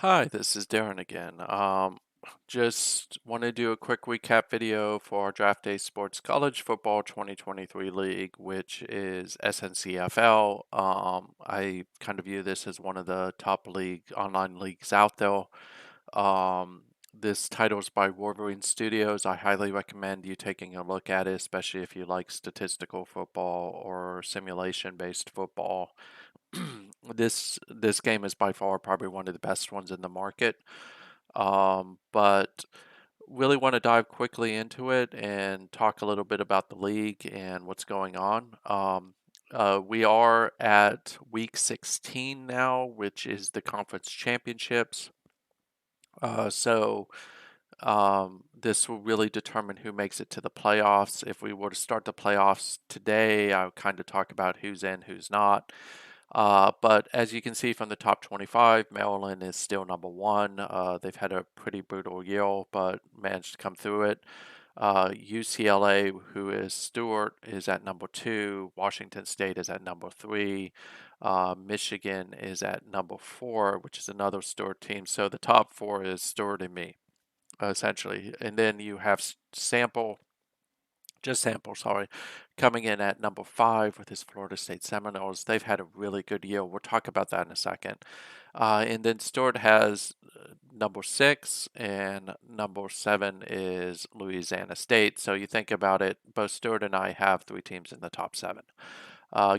Hi, this is Darren again. Just want to do a quick recap video for our Draft Day Sports College Football 2023 League, which is SNCFL. I kind of view this as one of the top online leagues out there. This title is by Wolverine Studios. I highly recommend you taking a look at it, especially if you like statistical football or simulation-based football. This game is by far probably one of the best ones in the market. But really want to dive quickly into it and talk a little bit about the league and what's going on. We are at week 16 now, which is the conference championships. This will really determine who makes it to the playoffs. If we were to start the playoffs today, I would kind of talk about who's in, who's not. But as you can see from the top 25, Maryland is still number one. They've had a pretty brutal year, but managed to come through it. UCLA, who is Stewart, is at number two. Washington State is at number three. Michigan is at number four, which is another Stewart team. So the top four is Stewart and me, essentially. And then you have Sample, sorry, coming in at number five with his Florida State Seminoles. They've had a really good year. We'll talk about that in a second. And then Stewart has number six, and number seven is Louisiana State. So you think about it, both Stewart and I have three teams in the top seven.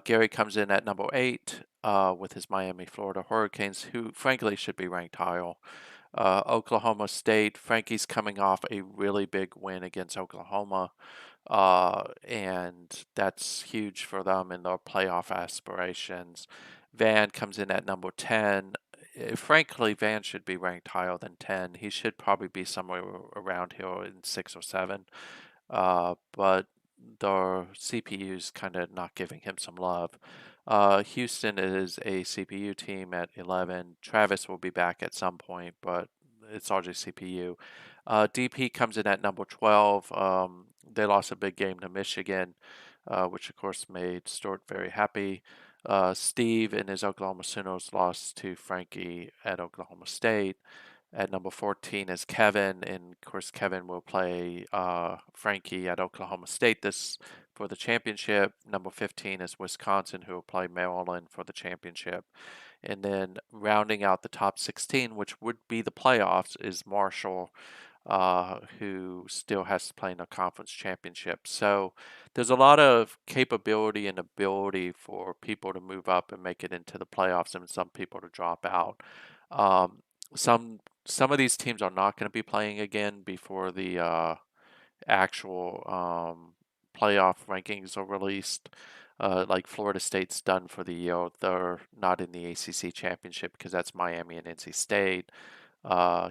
Gary comes in at number eight with his Miami, Florida Hurricanes, who frankly should be ranked higher. Oklahoma State, Frankie's coming off a really big win against Oklahoma, and that's huge for them in their playoff aspirations. Van comes in at number 10. Frankly, Van should be ranked higher than 10. He should probably be somewhere around here in 6 or 7. But the CPU's kind of not giving him some love. Houston is a CPU team at 11. Travis will be back at some point, but it's RJ CPU. DP comes in at number 12. They lost a big game to Michigan, which of course made Stewart very happy. Steve and his Oklahoma Sooners lost to Frankie at Oklahoma State. At number 14 is Kevin, and of course Kevin will play Frankie at Oklahoma State this for the championship. Number 15 is Wisconsin, who will play Maryland for the championship. And then rounding out the top 16, which would be the playoffs, is Marshall, who still has to play in a conference championship. So there's a lot of capability and ability for people to move up and make it into the playoffs, and some people to drop out. Um, some of these teams are not going to be playing again before the actual playoff rankings are released. Like Florida State's done for the year. They're not in the ACC championship because that's Miami and NC State.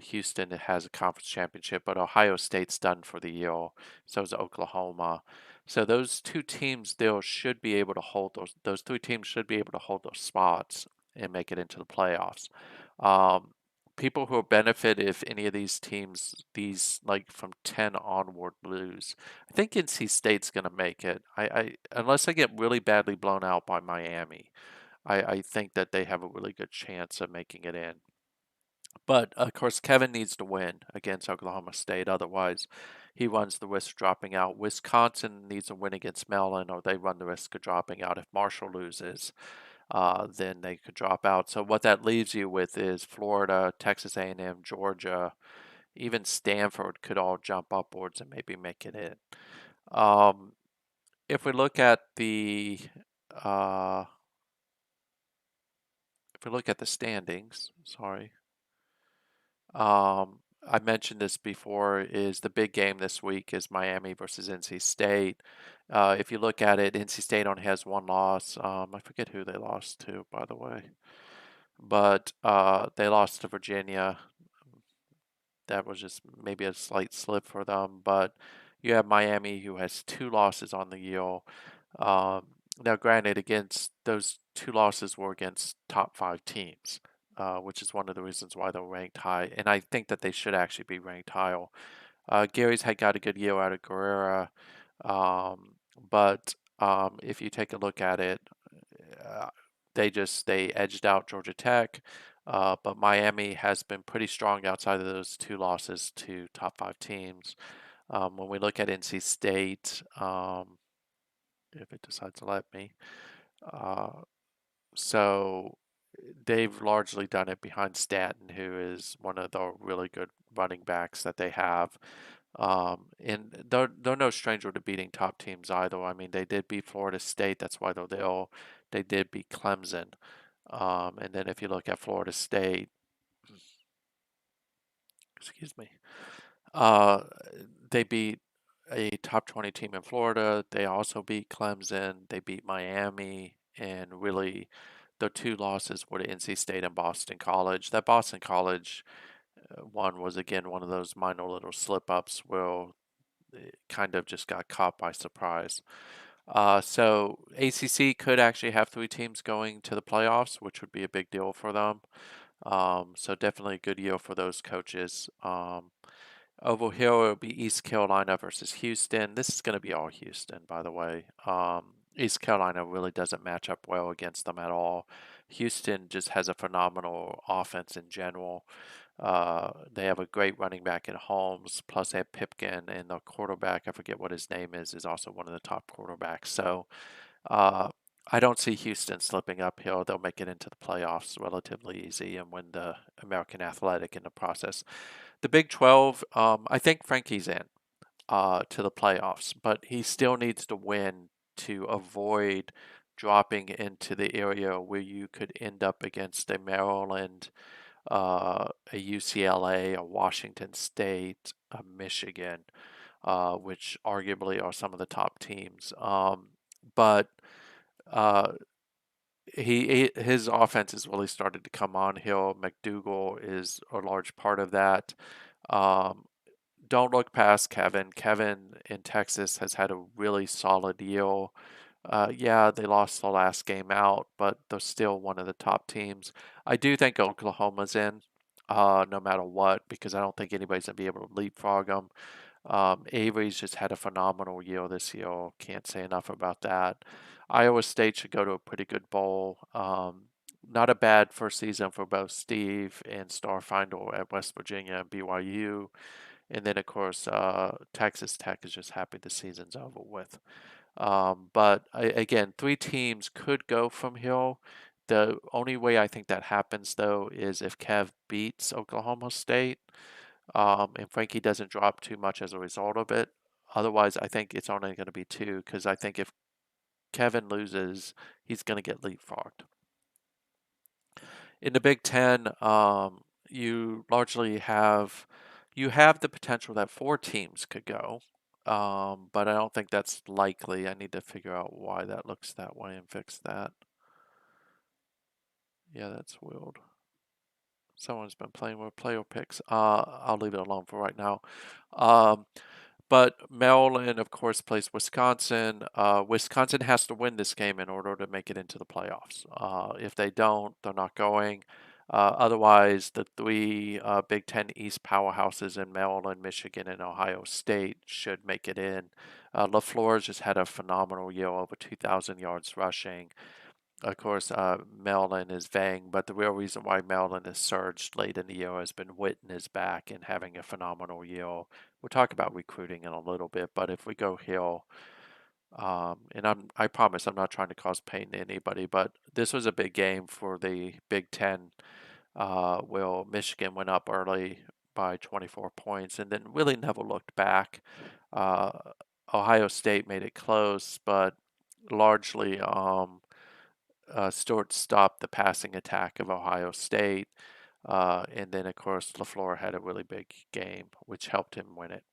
Houston has a conference championship, but Ohio State's done for the year. So is Oklahoma. So those two teams still should be able to hold those three teams should be able to hold those spots and make it into the playoffs. Um, People who will benefit if any of these teams, these like from 10 onward, lose. I think NC State's going to make it. Unless they get really badly blown out by Miami, I think that they have a really good chance of making it in. But of course, Kevin needs to win against Oklahoma State. Otherwise, he runs the risk of dropping out. Wisconsin needs to win against Maryland, or they run the risk of dropping out. If Marshall loses, then they could drop out. So what that leaves you with is Florida, Texas A&M, Georgia, even Stanford could all jump upwards and maybe make it in. Um, if we look at the uh, standings, sorry. I mentioned this before, is the big game this week is Miami versus NC State. If you look at it, NC State only has one loss. I forget who they lost to, by the way. But they lost to Virginia. That was just maybe a slight slip for them. But you have Miami, who has two losses on the year. Now, granted, against those two losses were against top five teams, which is one of the reasons why they're ranked high. And I think that they should actually be ranked higher. Gary's had got a good year out of Guerrera, but if you take a look at it, uh, they edged out Georgia Tech. But Miami has been pretty strong outside of those two losses to top five teams. When we look at NC State, if it decides to let me, uh, so they've largely done it behind Stanton, who is one of the really good running backs that they have. And they're no stranger to beating top teams either. I mean, they did beat Florida State. That's why they're there. They did beat Clemson. And then if you look at Florida State, excuse me, uh, they beat a top 20 team in Florida. They also beat Clemson. They beat Miami. And really, the two losses were to NC State and Boston College. That Boston College one was, again, one of those minor little slip ups where it kind of just got caught by surprise. So ACC could actually have three teams going to the playoffs, which would be a big deal for them. So definitely a good year for those coaches. Over here will be East Carolina versus Houston. This is going to be all Houston, by the way. East Carolina really doesn't match up well against them at all. Houston just has a phenomenal offense in general. They have a great running back in Holmes, plus they have Pipkin, and the quarterback, I forget what his name is also one of the top quarterbacks. So uh, I don't see Houston slipping uphill. They'll make it into the playoffs relatively easy and win the American Athletic in the process. The Big 12, I think Frankie's in to the playoffs, but he still needs to win to avoid dropping into the area where you could end up against a Maryland, a UCLA, a Washington State, a Michigan, which arguably are some of the top teams. But uh, his offense has really started to come on. Hill McDougal is a large part of that. Um, don't look past Kevin. Kevin in Texas has had a really solid year. Yeah, they lost the last game out, but they're still one of the top teams. I do think Oklahoma's in, no matter what, because I don't think anybody's gonna be able to leapfrog them. Avery's just had a phenomenal year this year. Can't say enough about that. Iowa State should go to a pretty good bowl. Not a bad first season for both Steve and Starfinder at West Virginia and BYU. And then, of course, Texas Tech is just happy the season's over with. But again, three teams could go from here. The only way I think that happens, though, is if Kev beats Oklahoma State, and Frankie doesn't drop too much as a result of it. Otherwise, I think it's only going to be two, because I think if Kevin loses, he's going to get leapfrogged. In the Big Ten, you largely have the potential that four teams could go, but I don't think that's likely. I need to figure out why that looks that way and fix that. Yeah, that's weird. Someone's been playing with player picks. I'll leave it alone for right now. Um, But Maryland, of course, plays Wisconsin. Wisconsin has to win this game in order to make it into the playoffs. If they don't, they're not going. Otherwise, the three Big Ten East powerhouses in Maryland, Michigan, and Ohio State should make it in. LaFleur's just had a phenomenal year, over 2,000 yards rushing. Of course, Maryland is Vang, but the real reason why Maryland has surged late in the year has been Witten is back and having a phenomenal year. We'll talk about recruiting in a little bit, but if we go Hill, and I promise I'm not trying to cause pain to anybody, but this was a big game for the Big Ten. Where Michigan went up early by 24 points and then really never looked back. Uh, Ohio State made it close, but largely Stewart stopped the passing attack of Ohio State. And then, of course, LaFleur had a really big game, which helped him win it.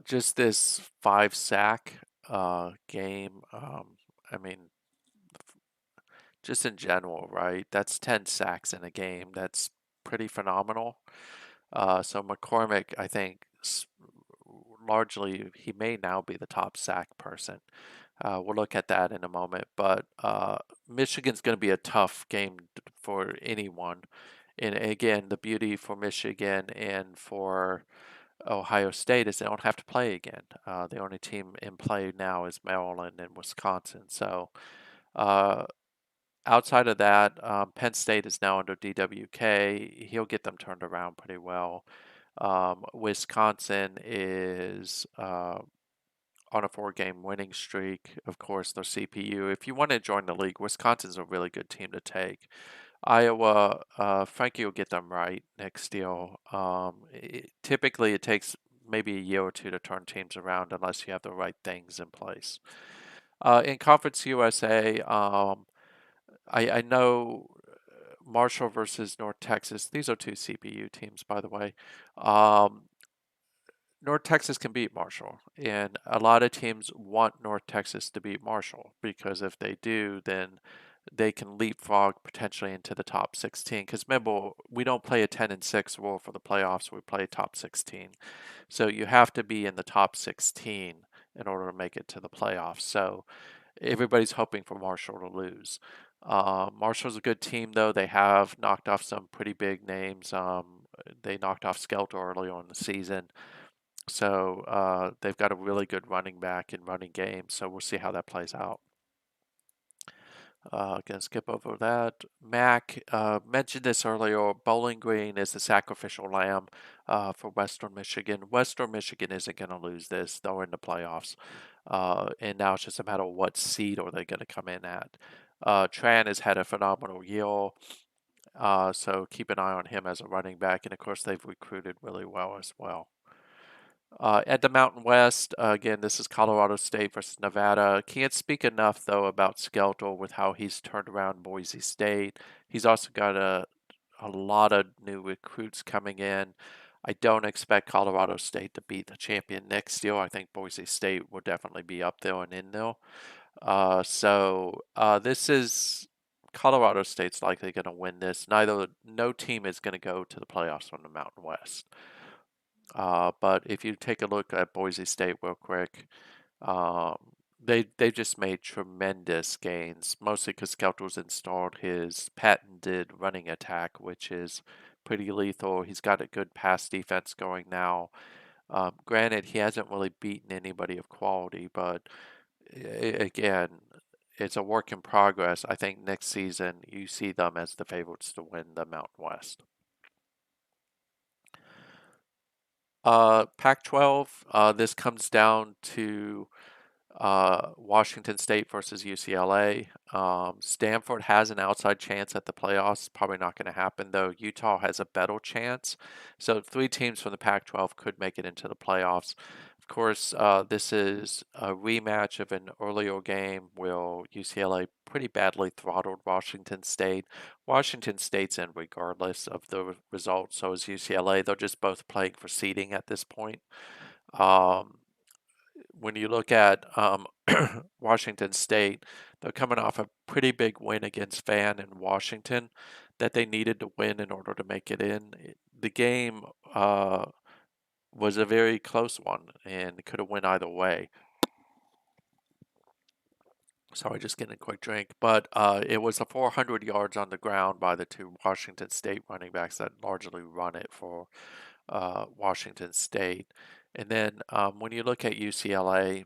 Just this five sack game, I mean, just in general, right? That's 10 sacks in a game. That's pretty phenomenal. So McCormick, I think, largely, he may now be the top sack person. We'll look at that in a moment. But Michigan's going to be a tough game for anyone. And again, the beauty for Michigan and for Ohio State is they don't have to play again. The only team in play now is Maryland and Wisconsin. So Outside of that, Penn State is now under DWK. He'll get them turned around pretty well. Wisconsin is on a 4-game winning streak. Of course, their CPU. If you want to join the league, Wisconsin's a really good team to take. Iowa, Frankie will get them right next year. Typically, it takes maybe a year or two to turn teams around unless you have the right things in place. In Conference USA, I know Marshall versus North Texas. These are two CPU teams, by the way. Um, North Texas can beat Marshall, and a lot of teams want North Texas to beat Marshall because if they do, then they can leapfrog potentially into the top 16. Because remember, we don't play a 10-6 rule for the playoffs; we play top 16. So you have to be in the top 16 in order to make it to the playoffs. So everybody's hoping for Marshall to lose. Marshall's a good team, though. They have knocked off some pretty big names. They knocked off Skelter early on in the season. So they've got a really good running back and running game. So we'll see how that plays out. Gonna skip over that. Mac mentioned this earlier. Bowling Green is the sacrificial lamb for Western Michigan. Western Michigan isn't going to lose this. They're in the playoffs. And now it's just a matter of what seed are they going to come in at. Tran has had a phenomenal year. So keep an eye on him as a running back. And of course, they've recruited really well as well. At the Mountain West, again, this is Colorado State versus Nevada. Can't speak enough, though, about Skelter with how he's turned around Boise State. He's also got a lot of new recruits coming in. I don't expect Colorado State to beat the champion next year. I think Boise State will definitely be up there and in there. This is Colorado State's likely going to win this. No team is going to go to the playoffs from the Mountain West. But if you take a look at Boise State real quick, um, they just made tremendous gains, mostly because Skelter's installed his patented running attack, which is pretty lethal. He's got a good pass defense going now. Granted, he hasn't really beaten anybody of quality, but again, it's a work in progress. I think next season you see them as the favorites to win the Mountain West. Pac-12, this comes down to Washington State versus UCLA. Stanford has an outside chance at the playoffs. Probably not going to happen, though. Utah has a better chance. So 3 teams from the Pac-12 could make it into the playoffs. Of course, this is a rematch of an earlier game where UCLA pretty badly throttled Washington State. Washington State's in regardless of the result, so is UCLA. They're just both playing for seeding at this point. Um, when you look at Washington State, they're coming off a pretty big win against Van in Washington that they needed to win in order to make it in. The game was a very close one and could have went either way. Sorry, just getting a quick drink. But it was a 400 yards on the ground by the 2 Washington State running backs that largely run it for Washington State. And then when you look at UCLA,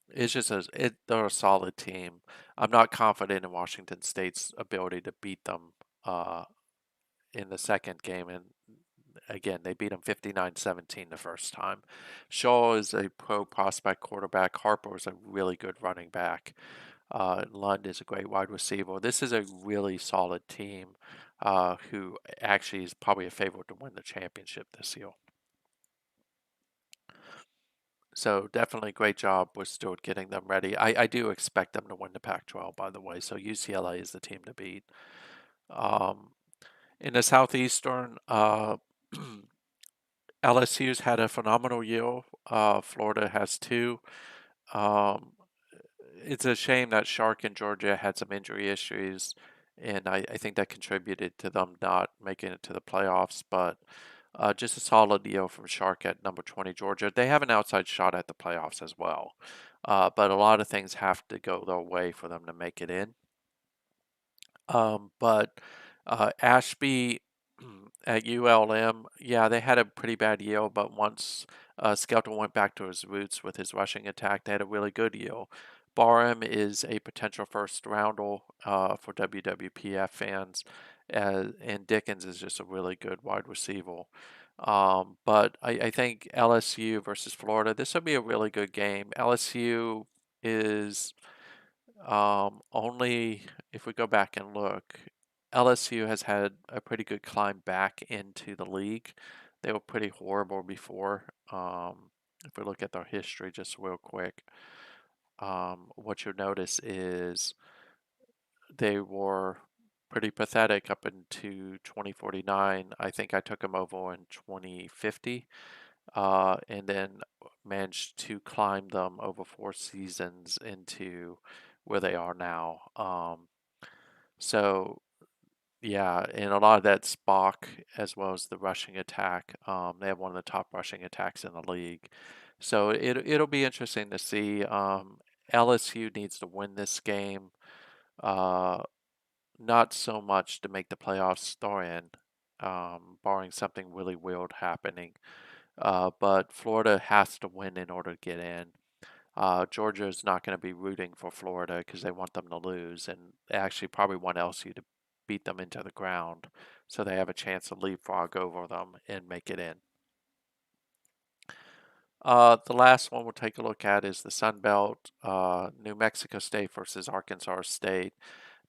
they're a solid team. I'm not confident in Washington State's ability to beat them in the second game. And again, they beat them 59-17 the first time. Shaw is a pro prospect quarterback. Harper is a really good running back. Lund is a great wide receiver. This is a really solid team who actually is probably a favorite to win the championship this year. So definitely great job with Stewart getting them ready. I do expect them to win the Pac-12, by the way. So UCLA is the team to beat. In the Southeastern, LSU's had a phenomenal year. Florida has too. Um, it's a shame that Shark in Georgia had some injury issues, and I think that contributed to them not making it to the playoffs. But just a solid deal from Shark at number 20, Georgia. They have an outside shot at the playoffs as well. But a lot of things have to go their way for them to make it in. But Ashby at ULM, yeah, they had a pretty bad year, but once Skelton went back to his roots with his rushing attack, they had a really good year. Barham is a potential first rounder for WWPF fans, and Dickens is just a really good wide receiver. But I think LSU versus Florida, this will be a really good game. LSU is only, if we go back and look, LSU has had a pretty good climb back into the league. They were pretty horrible before. If we look at their history just real quick, what you'll notice is they were pretty pathetic up into 2049. I think I took them over in 2050, and then managed to climb them over 4 seasons into where they are now. So yeah, and a lot of that's Bach as well as the rushing attack. They have one of the top rushing attacks in the league. So it'll be interesting to see. LSU needs to win this game. Uh, Not so much to make the playoffs throw in, barring something really weird happening. But Florida has to win in order to get in. Georgia is not going to be rooting for Florida because they want them to lose, and they actually probably want LSU to beat them into the ground so they have a chance to leapfrog over them and make it in. The last one we'll take a look at is the Sun Belt, New Mexico State versus Arkansas State.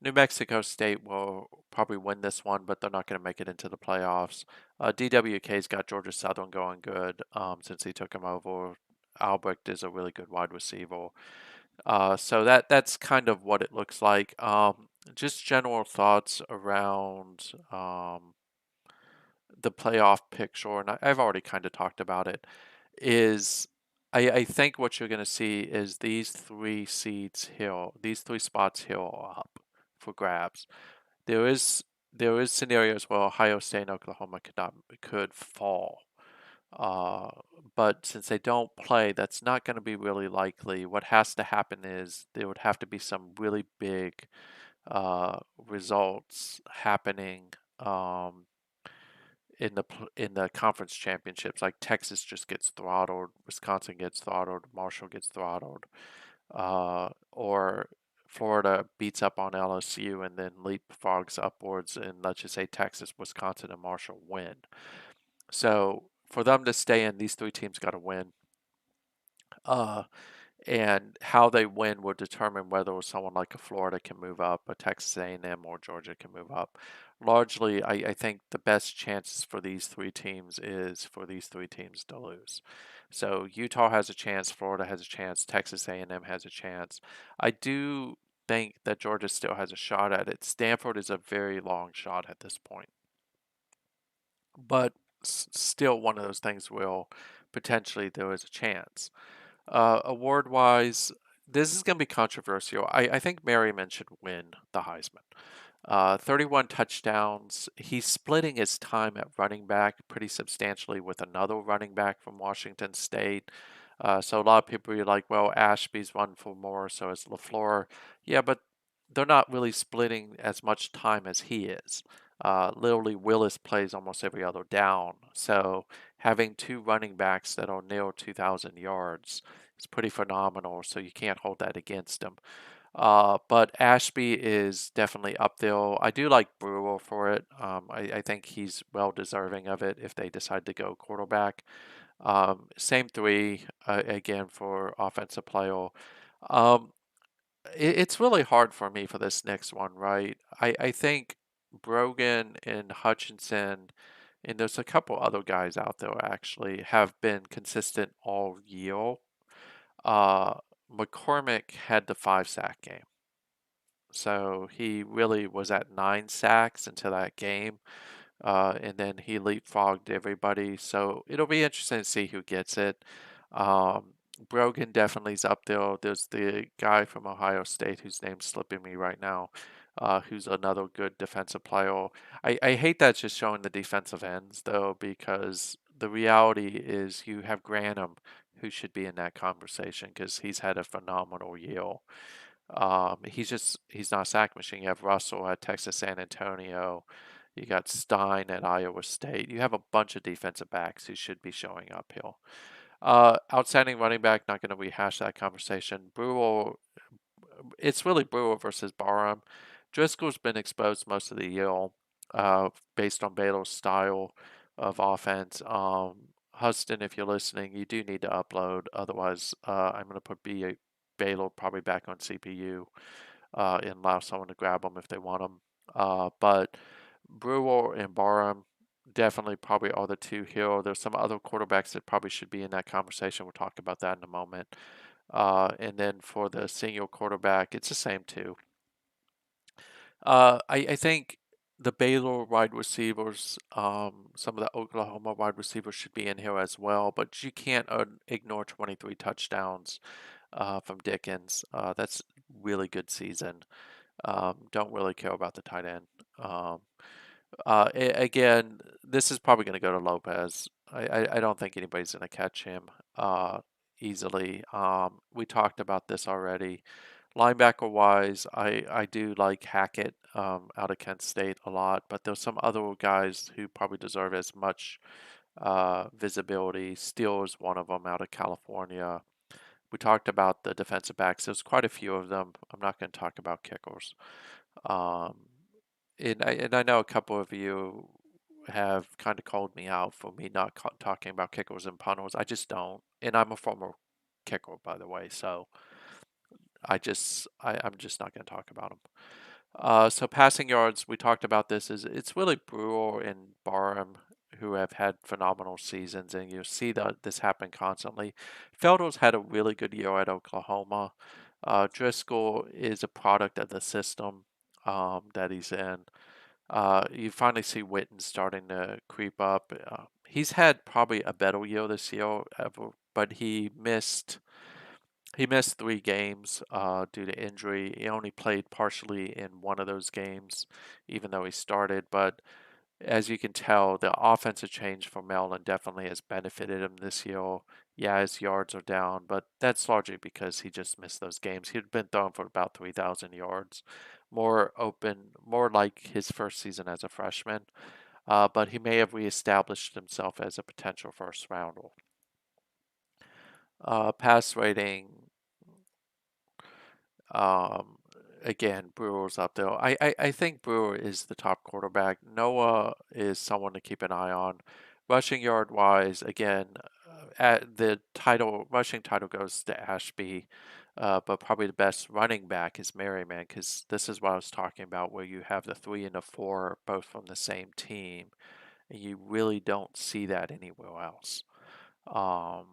New Mexico State will probably win this one, but they're not going to make it into the playoffs. DWK's got Georgia Southern going good since he took him over. Albrecht is a really good wide receiver. So that's kind of what it looks like. Just general thoughts around the playoff picture, and I've already kind of talked about it, is I think what you're going to see is these three spots hill up for grabs. There is scenarios where Ohio State and Oklahoma could fall. Uh, but since they don't play, that's not going to be really likely. What has to happen is there would have to be some really big results happening in the conference championships. Like Texas just gets throttled, Wisconsin gets throttled, Marshall gets throttled, or Florida beats up on LSU and then leapfrogs upwards, and let's just say Texas, Wisconsin, and Marshall win. So for them to stay in, these three teams got to win. And how they win will determine whether someone like a Florida can move up, a Texas A&M or Georgia can move up. Largely, I think the best chances for these three teams is for these three teams to lose. So Utah has a chance, Florida has a chance, Texas A&M has a chance. I do think that Georgia still has a shot at it. Stanford is a very long shot at this point, but still one of those things will potentially there is a chance. Award wise, this is going to be controversial. I think Merriman should win the Heisman. 31 touchdowns. He's splitting his time at running back pretty substantially with another running back from Washington State. So a lot of people are like, well, Ashby's run for more, so is LaFleur. Yeah, but they're not really splitting as much time as he is. Literally, Willis plays almost every other down. So having two running backs that are near 2,000 yards is pretty phenomenal. So you can't hold that against him. But Ashby is definitely up there. I do like Brewer for it. I think he's well deserving of it if they decide to go quarterback. Same three again for offensive player. Um, it's really hard for me for this next one, right? I think Brogan and Hutchinson, and there's a couple other guys out there actually, have been consistent all year. Uh, McCormick had the 5 sack game. So he really was at 9 sacks until that game. And then he leapfrogged everybody. So it'll be interesting to see who gets it. Brogan definitely is up there. There's the guy from Ohio State whose name's slipping me right now, who's another good defensive player. I hate that just showing the defensive ends, though, because the reality is you have Grantham, who should be in that conversation because he's had a phenomenal year. He's not a sack machine. You have Russell at Texas San Antonio. You got Stein at Iowa State. You have a bunch of defensive backs who should be showing uphill. Outstanding running back, not going to rehash that conversation. it's really Brewer versus Barham. Driscoll's been exposed most of the year based on Baylor's style of offense. Huston, if you're listening, you do need to upload. Otherwise, I'm going to put Baylor probably back on CPU and allow someone to grab them if they want them. But Brewer and Barham definitely probably are the two here. There's some other quarterbacks that probably should be in that conversation. We'll talk about that in a moment. And then for the senior quarterback, it's the same two. I think the Baylor wide receivers, some of the Oklahoma wide receivers should be in here as well, but you can't ignore 23 touchdowns from Dickens. That's really good season. Don't really care about the tight end. Again, this is probably going to go to Lopez. I don't think anybody's going to catch him easily. We talked about this already. Linebacker wise, I do like Hackett out of Kent State a lot, but there's some other guys who probably deserve as much visibility. Steele is one of them out of California. We talked about the defensive backs. There's quite a few of them. I'm not going to talk about kickers. Um, and I know a couple of you have kind of called me out for me not talking about kickers and punters. I just don't. And I'm a former kicker, by the way, so I'm just not going to talk about them. So passing yards, we talked about this. It's really Brewer and Barham who have had phenomenal seasons, and you see that this happen constantly. Felder's had a really good year at Oklahoma. Driscoll is a product of the system that he's in. You finally see Witten starting to creep up. He's had probably a better year this year, but he missed 3 games due to injury. He only played partially in one of those games, even though he started. But as you can tell, the offensive change for Maryland definitely has benefited him this year. Yeah, his yards are down, but that's largely because he just missed those games. He'd been throwing for about 3,000 yards, more open, more like his first season as a freshman. But he may have reestablished himself as a potential first rounder. Pass rating, Um, again, Brewer's up there. I think Brewer is the top quarterback. Noah is someone to keep an eye on. Rushing yard wise, again, at the title rushing title goes to Ashby, but probably the best running back is Merriman because this is what I was talking about, where you have the 3 and the 4 both from the same team, and you really don't see that anywhere else. Um,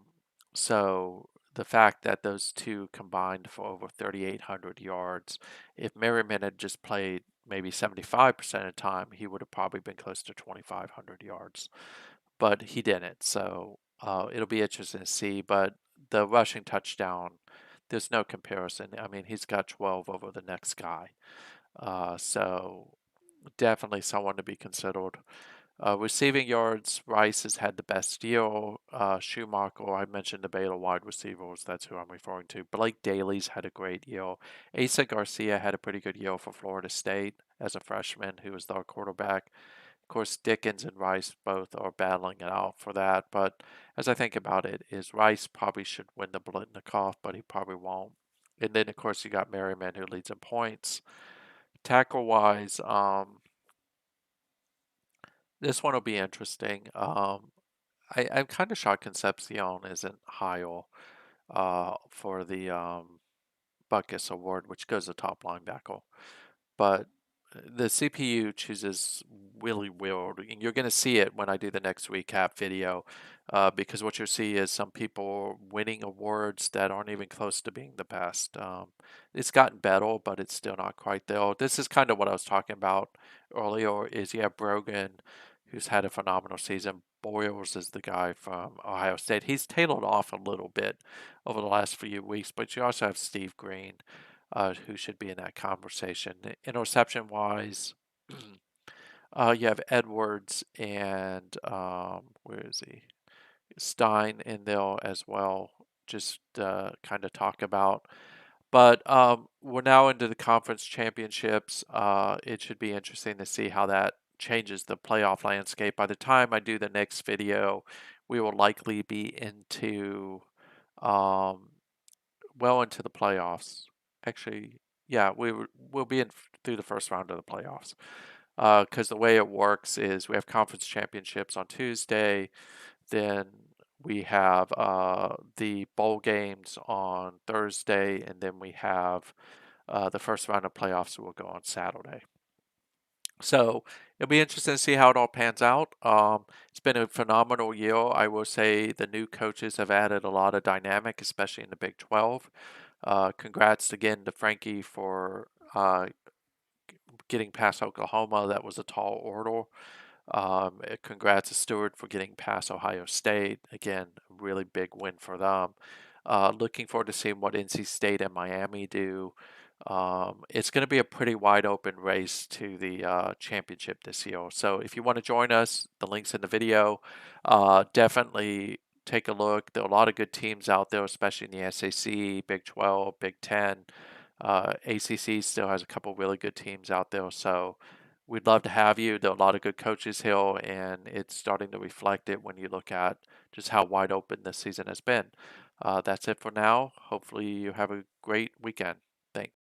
so the fact that those two combined for over 3,800 yards, if Merriman had just played maybe 75% of the time, he would have probably been close to 2,500 yards. But he didn't. So it'll be interesting to see. But the rushing touchdown, there's no comparison. I mean, he's got 12 over the next guy. So definitely someone to be considered. Receiving yards, Rice has had the best year. Schumacher, I mentioned the Baylor wide receivers. That's who I'm referring to. Blake Daly's had a great year. Asa Garcia had a pretty good year for Florida State as a freshman, who was their quarterback. Of course, Dickens and Rice both are battling it out for that. But as I think about it, is Rice probably should win the Blitnikoff, but he probably won't. And then, of course, you got Merriman, who leads in points. Tackle wise, this one will be interesting. I'm kind of shocked Concepcion isn't higher for the Butkus Award, which goes to top linebacker. But the CPU chooses really weird, and you're going to see it when I do the next recap video, because what you'll see is some people winning awards that aren't even close to being the best. It's gotten better, but it's still not quite there. This is kind of what I was talking about earlier. Is you have Brogan, who's had a phenomenal season. Boyles is the guy from Ohio State. He's tailored off a little bit over the last few weeks, but you also have Steve Green, who should be in that conversation. Interception wise, you have Edwards and where is he? Stein in there as well. Just kind of talk about. But we're now into the conference championships. It should be interesting to see how that changes the playoff landscape. By the time I do the next video, we will likely be into um, well into the playoffs. actually, yeah, we'll be in through the first round of the playoffs. Because the way it works is we have conference championships on Tuesday, then we have the bowl games on Thursday, and then we have the first round of playoffs will go on Saturday. So it'll be interesting to see how it all pans out. It's been a phenomenal year. I will say the new coaches have added a lot of dynamic, especially in the Big 12. Congrats again to Frankie for getting past Oklahoma. That was a tall order. Congrats to Stewart for getting past Ohio State. Again, a really big win for them. Looking forward to seeing what NC State and Miami do. It's going to be a pretty wide open race to the championship this year. So if you want to join us, the link's in the video. Definitely take a look. There are a lot of good teams out there, especially in the SAC, Big 12, Big 10. ACC still has a couple really good teams out there. So we'd love to have you. There are a lot of good coaches here, and it's starting to reflect it when you look at just how wide open this season has been. That's it for now. Hopefully, you have a great weekend. Thanks.